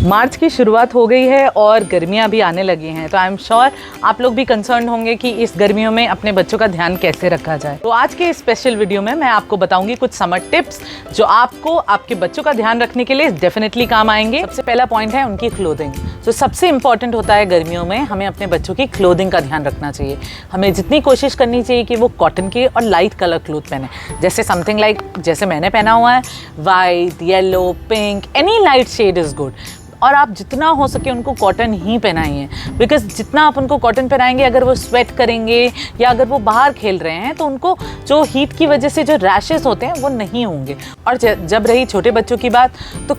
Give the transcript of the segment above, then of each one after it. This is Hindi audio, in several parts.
मार्च की शुरुआत हो गई है और गर्मियां भी आने लगी हैं, तो आई एम श्योर आप लोग भी कंसर्न होंगे कि इस गर्मियों में अपने बच्चों का ध्यान कैसे रखा जाए। तो आज के इस स्पेशल वीडियो में मैं आपको बताऊंगी कुछ समर टिप्स जो आपको आपके बच्चों का ध्यान रखने के लिए डेफिनेटली काम आएंगे। सबसे पहला पॉइंट है उनकी क्लोथिंग। तो सबसे इंपॉर्टेंट होता है गर्मियों में हमें अपने बच्चों की क्लोथिंग का ध्यान रखना चाहिए। हमें जितनी कोशिश करनी चाहिए कि वो कॉटन के और लाइट कलर क्लोथ पहने, जैसे समथिंग लाइक जैसे मैंने पहना हुआ है, white, yellow, pink, any light shade is good. और आप जितना हो सके उनको कॉटन ही पहनाइए, बिकॉज जितना आप उनको कॉटन पहनाएंगे, अगर वो स्वेट करेंगे या अगर वो बाहर खेल रहे हैं तो उनको जो हीट की वजह से जो रैशेस होते हैं वो नहीं होंगे। और जब रही छोटे बच्चों की बात, तो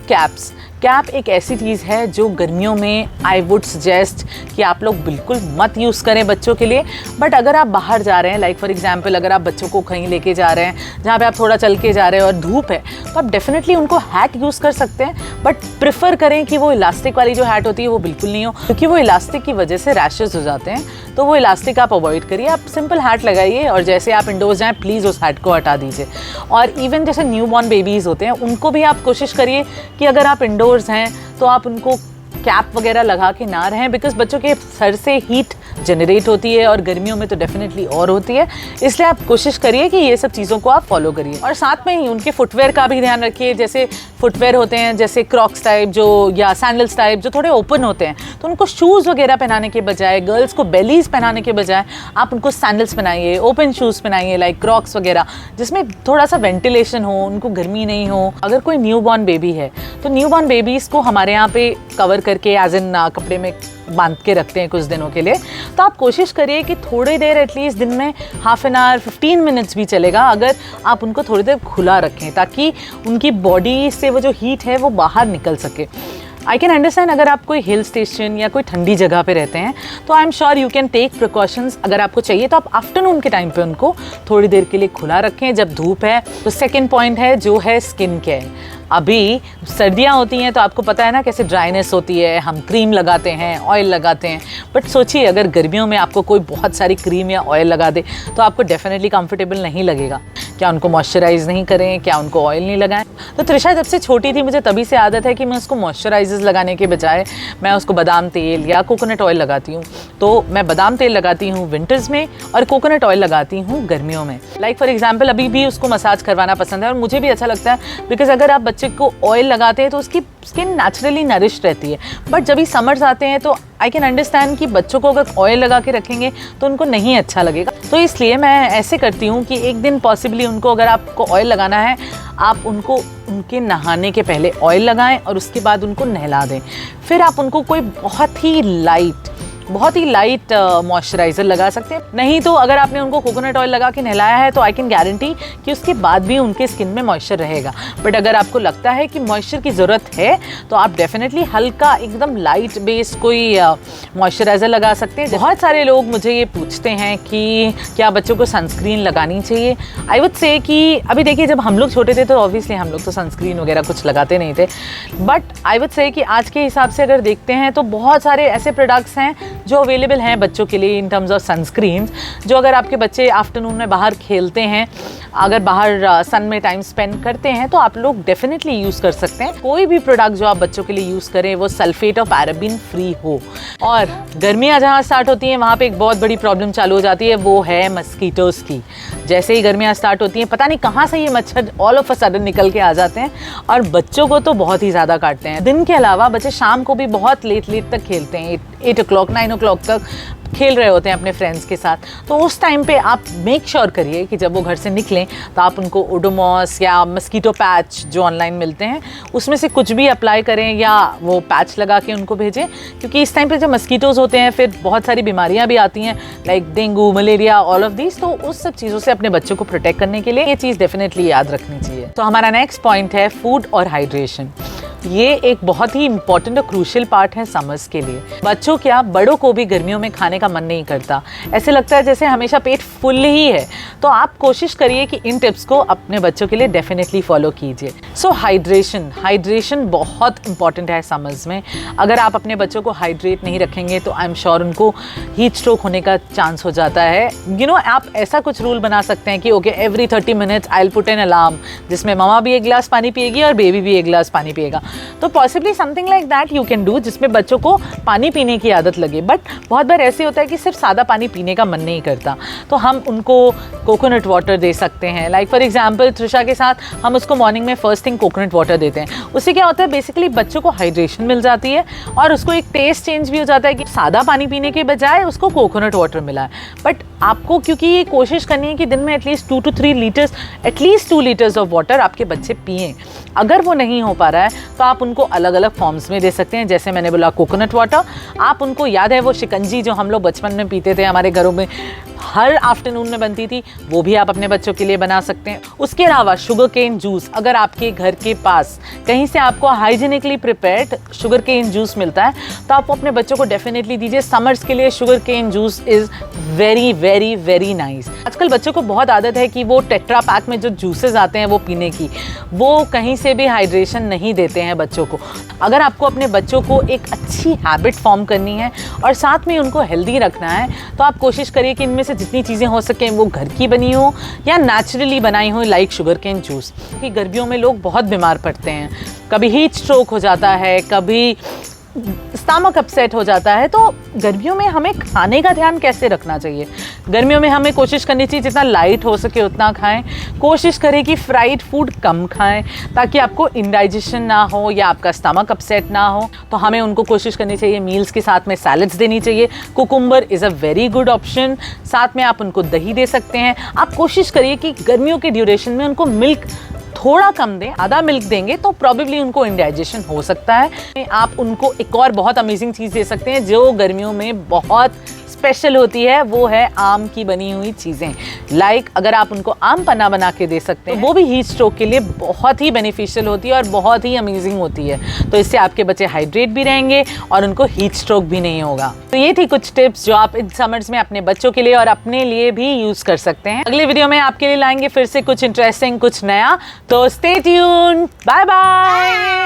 कैप एक ऐसी चीज़ है जो गर्मियों में आई वुड सजेस्ट कि आप लोग बिल्कुल मत यूज़ करें बच्चों के लिए। बट अगर आप बाहर जा रहे हैं, लाइक फॉर एग्जांपल अगर आप बच्चों को कहीं लेके जा रहे हैं जहाँ पे आप थोड़ा चल के जा रहे हैं और धूप है, तो आप डेफिनेटली उनको हैट यूज़ कर सकते हैं। बट प्रेफर करें कि वो इलास्टिक वाली जो हैट होती है वो बिल्कुल नहीं हो, क्योंकि वो इलास्टिक की वजह से रैशेज़ हो जाते हैं। तो वो इलास्टिक आप अवॉइड करिए, आप सिंपल हैट लगाइए और जैसे आप इंडोर्स जाएँ प्लीज़ उस हैट को हटा दीजिए। और इवन जैसे न्यू बॉर्न बेबीज़ होते हैं उनको भी आप कोशिश करिए कि अगर आप इंडोर्स हैं तो आप उनको कैप वगैरह लगा के ना रहें, बिकॉज बच्चों के सर से हीट जनरेट होती है और गर्मियों में तो डेफिनेटली और होती है। इसलिए आप कोशिश करिए कि ये सब चीज़ों को आप फॉलो करिए। और साथ में ही उनके फुटवेयर का भी ध्यान रखिए। जैसे फुटवेयर होते हैं जैसे क्रॉक्स टाइप जो या सैंडल्स टाइप जो थोड़े ओपन होते हैं, तो उनको शूज़ वगैरह पहनाने के बजाय, गर्ल्स को बेलीज पहनाने के बजाय आप उनको सैंडल्स पहनाइए, ओपन शूज़ पहनाइए लाइक क्रॉक्स वगैरह, जिसमें थोड़ा सा वेंटिलेशन हो, उनको गर्मी नहीं हो। अगर कोई न्यू बॉर्न बेबी है तो न्यू बॉर्न बेबीज़ को हमारे यहाँ पे कवर करके एज इन कपड़े में बांध के रखते हैं कुछ दिनों के लिए। तो आप कोशिश करिए कि थोड़ी देर एटलीस्ट दिन में हाफ एन आवर 15 मिनट्स भी चलेगा, अगर आप उनको थोड़ी देर खुला रखें ताकि उनकी बॉडी से वो जो हीट है वो बाहर निकल सके। आई कैन अंडरस्टैंड अगर आप कोई हिल स्टेशन या कोई ठंडी जगह पे रहते हैं तो I am sure you can take precautions. अगर आपको चाहिए तो आप आफ्टरनून के टाइम पे उनको थोड़ी देर के लिए खुला रखें जब धूप है। तो सेकेंड पॉइंट है जो है स्किन केयर। अभी सर्दियाँ होती हैं तो आपको पता है ना कैसे ड्राइनेस होती है, हम क्रीम लगाते हैं, ऑयल लगाते हैं। बट सोचिए अगर गर्मियों में आपको कोई बहुत सारी क्रीम या ऑयल लगा दे तो आपको डेफिनेटली कंफर्टेबल नहीं लगेगा। क्या उनको मॉइस्चराइज नहीं करें, क्या उनको ऑयल नहीं लगाएं? तो त्रिशा जब से छोटी थी मुझे तभी से आदत है कि मैं उसको मॉइस्चराइजर्स लगाने के बजाय मैं उसको बादाम तेल या कोकोनट ऑयल लगाती हूँ। तो मैं बादाम तेल लगाती हूँ विंटर्स में और कोकोनट ऑयल लगाती हूँ गर्मियों में। लाइक फॉर एग्जाम्पल अभी भी उसको मसाज करवाना पसंद है और मुझे भी अच्छा लगता है, बिकॉज अगर आप बच्चे को ऑयल लगाते हैं तो उसकी स्किन नेचुरली नरिश रहती है। बट जब भी समर्स आते हैं तो आई कैन अंडरस्टैंड कि बच्चों को अगर ऑयल लगा के रखेंगे तो उनको नहीं अच्छा लगेगा। तो इसलिए मैं ऐसे करती हूँ कि एक दिन पॉसिबली उनको अगर आपको ऑयल लगाना है, आप उनको उनके नहाने के पहले ऑयल लगाएं और उसके बाद उनको नहला दें। फिर आप उनको कोई बहुत ही लाइट मॉइस्चराइज़र लगा सकते हैं। नहीं तो अगर आपने उनको कोकोनट ऑयल लगा के नहलाया है तो आई कैन गारंटी कि उसके बाद भी उनके स्किन में मॉइस्चर रहेगा। बट अगर आपको लगता है कि मॉइस्चर की ज़रूरत है तो आप डेफिनेटली हल्का एकदम लाइट बेस्ड कोई मॉइस्चराइज़र लगा सकते हैं। बहुत सारे लोग मुझे ये पूछते हैं कि क्या बच्चों को सनस्क्रीन लगानी चाहिए। आई वुड से कि अभी देखिए जब हम लोग छोटे थे तो ऑब्वियसली हम लोग तो सनस्क्रीन वगैरह कुछ लगाते नहीं थे। बट आई वुड से कि आज के हिसाब से अगर देखते हैं तो बहुत सारे ऐसे प्रोडक्ट्स हैं जो अवेलेबल हैं बच्चों के लिए इन टर्म्स ऑफ सनस्क्रीन, जो अगर आपके बच्चे आफ्टरनून में बाहर खेलते हैं, अगर बाहर सन में टाइम स्पेंड करते हैं तो आप लोग डेफिनेटली यूज़ कर सकते हैं। कोई भी प्रोडक्ट जो आप बच्चों के लिए यूज़ करें वो सल्फेट और पैराबीन फ्री हो। और गर्मियाँ जहाँ स्टार्ट होती हैं वहाँ पे एक बहुत बड़ी प्रॉब्लम चालू हो जाती है, वो है मस्कीटोज़ की। जैसे ही गर्मियाँ स्टार्ट होती हैं पता नहीं कहाँ से ये मच्छर ऑल ऑफ अ सडन निकल के आ जाते हैं और बच्चों को तो बहुत ही ज़्यादा काटते हैं। दिन के अलावा बच्चे शाम को भी बहुत लेट तक खेलते हैं, 8 o'clock 9 o'clock तक खेल रहे होते हैं अपने फ्रेंड्स के साथ। तो उस टाइम पे आप मेक श्योर करिए कि जब वो घर से निकलें तो आप उनको ओडोमॉस या मस्कीटो पैच जो ऑनलाइन मिलते हैं उसमें से कुछ भी अप्लाई करें या वो पैच लगा के उनको भेजें, क्योंकि इस टाइम पे जब मस्कीटोज़ होते हैं फिर बहुत सारी बीमारियां भी आती हैं like dengue, malaria, all of this. तो उस सब चीज़ों से अपने बच्चों को प्रोटेक्ट करने के लिए ये चीज़ डेफिनेटली याद रखनी चाहिए। तो हमारा नेक्स्ट पॉइंट है फूड और हाइड्रेशन। ये एक बहुत ही इंपॉर्टेंट और क्रूशियल पार्ट है समर्स के लिए। बच्चों क्या बड़ों को भी गर्मियों में खाने का मन नहीं करता, ऐसे लगता है जैसे हमेशा पेट फुल ही है। तो आप कोशिश करिए कि इन टिप्स को अपने बच्चों के लिए डेफिनेटली फॉलो कीजिए। सो हाइड्रेशन बहुत इंपॉर्टेंट है समर्स में। अगर आप अपने बच्चों को हाइड्रेट नहीं रखेंगे तो आई एम श्योर उनको हीट स्ट्रोक होने का चांस हो जाता है। आप ऐसा कुछ रूल बना सकते हैं कि okay every 30 minutes I will put an alarm जिसमें ममा भी एक गिलास पानी पिएगी और बेबी भी एक गिलास पानी पिएगा। तो possibly something like that you can do, जिसमें बच्चों को पानी पीने की आदत लगे। बट बहुत बार ऐसे होता है कि सिर्फ सादा पानी पीने का मन नहीं करता, तो हम उनको कोकोनट वाटर दे सकते हैं। लाइक फॉर एग्जाम्पल त्रिशा के साथ हम उसको मॉर्निंग में फर्स्ट थिंग कोकोनट वाटर देते हैं। उससे क्या होता है, बेसिकली बच्चों को हाइड्रेशन मिल जाती है और उसको एक टेस्ट चेंज भी हो जाता है कि सादा पानी पीने के बजाय उसको कोकोनट वाटर मिला है। बट आपको क्योंकि ये कोशिश करनी है कि दिन में at least 2 to 3 litres, at least 2 litres of water आपके बच्चे पिएं। अगर वो नहीं हो पा रहा है तो आप उनको अलग अलग फॉर्म्स में दे सकते हैं। जैसे मैंने बोला कोकोनट वाटर, आप उनको याद है वो शिकंजी जो हम लोग बचपन में पीते थे, हमारे घरों में हर आफ्टरनून में बनती थी, वो भी आप अपने बच्चों के लिए बना सकते हैं। उसके अलावा शुगर केन जूस, अगर आपके घर के पास कहीं से आपको hygienically prepared sugar cane juice मिलता है तो आप अपने बच्चों को डेफिनेटली दीजिए। समर्स के लिए sugar cane juice is very very very nice. आजकल बच्चों को बहुत आदत है कि वो टेट्रा पैक में जो जूसेस आते हैं वो पीने की, वो कहीं से भी हाइड्रेशन नहीं देते हैं बच्चों को। अगर आपको अपने बच्चों को एक अच्छी हैबिट फॉर्म करनी है और साथ में उनको हेल्दी रखना है तो आप कोशिश करिए कि इनमें से जितनी चीज़ें हो सकें वो घर की बनी हो या नेचुरली बनाई हो, लाइक शुगर केन जूस। कि गर्मियों में लोग बहुत बीमार पड़ते हैं, कभी हीट स्ट्रोक हो जाता है, कभी स्टमक अपसेट हो जाता है। तो गर्मियों में हमें खाने का ध्यान कैसे रखना चाहिए? गर्मियों में हमें कोशिश करनी चाहिए जितना लाइट हो सके उतना खाएं। कोशिश करें कि फ्राइड फूड कम खाएं ताकि आपको इंडाइजेशन ना हो या आपका स्टमक अपसेट ना हो। तो हमें उनको कोशिश करनी चाहिए मील्स के साथ में सैलड्स देनी चाहिए। Cucumber is a very good option. साथ में आप उनको दही दे सकते हैं। आप कोशिश करिए कि गर्मियों के ड्यूरेशन में उनको मिल्क थोड़ा कम दें। आधा मिल्क देंगे तो प्रॉबेबली उनको इंडाइजेशन हो सकता है। आप उनको एक और बहुत अमेजिंग चीज़ दे सकते हैं जो गर्मियों में बहुत स्पेशल होती है, वो है आम की बनी हुई चीज़ें। लाइक अगर आप उनको आम पन्ना बना के दे सकते हैं, वो भी हीट स्ट्रोक के लिए बहुत ही बेनिफिशियल होती है और बहुत ही अमेजिंग होती है। तो इससे आपके बच्चे हाइड्रेट भी रहेंगे और उनको हीट स्ट्रोक भी नहीं होगा। तो ये थी कुछ टिप्स जो आप इन समर्स में अपने बच्चों के लिए और अपने लिए भी यूज़ कर सकते हैं। अगले वीडियो में आपके लिए लाएंगे फिर से कुछ इंटरेस्टिंग, कुछ नया। तो स्टे ट्यून्ड, बाय बाय।